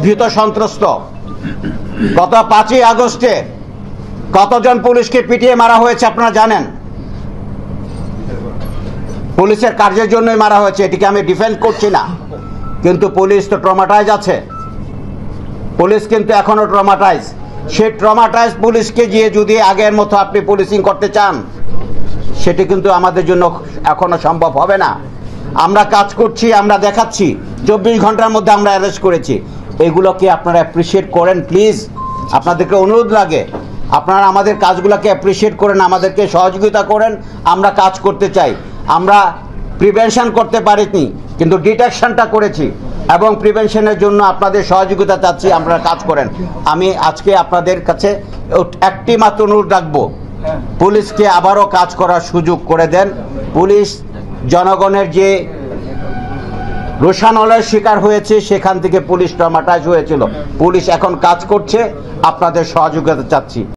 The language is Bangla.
ভীত সন্ত্রস্ত। গত 5ই আগস্টে কতজন পুলিশকে পিটিয়ে মারা হয়েছে আপনারা জানেন। পুলিশের কার্যের জন্যই মারা হয়েছে, এটিকে আমি ডিফেন্ড করছি না, কিন্তু পুলিশ তো ট্রমাটাইজ আছে। পুলিশ কিন্তু এখনো ট্রমাটাইজ। সেই ট্রমাটাইজ পুলিশকে গিয়ে যদি আগের মতো আপনি পুলিশিং করতে চান, সেটি কিন্তু আমাদের জন্য এখনো সম্ভব হবে না। আমরা কাজ করছি, আমরা দেখাচ্ছি 24 ঘন্টার মধ্যে আমরা অ্যারেস্ট করেছি। এগুলোকে আপনারা অ্যাপ্রিসিয়েট করেন প্লিজ, আপনাদেরকে অনুরোধ লাগে। আপনারা আমাদের কাজগুলোকে অ্যাপ্রিসিয়েট করেন, আমাদেরকে সহযোগিতা করেন। আমরা কাজ করতে চাই। আমরা প্রিভেনশন করতে পারিনি, কিন্তু ডিটেকশনটা করেছি, এবং প্রিভেনশনের জন্য আপনাদের সহযোগিতা চাচ্ছি। আপনারা কাজ করেন। আমি আজকে আপনাদের কাছে একটি মাত্র অনুরোধ রাখবো, পুলিশকে আবারও কাজ করার সুযোগ করে দেন। পুলিশ জনগণের যে রোষানলের শিকার হয়েছে, সেখান থেকে পুলিশ ট্রমাটাইজ হয়েছিল। পুলিশ এখন কাজ করছে, আপনাদের সহযোগিতা চাচ্ছি।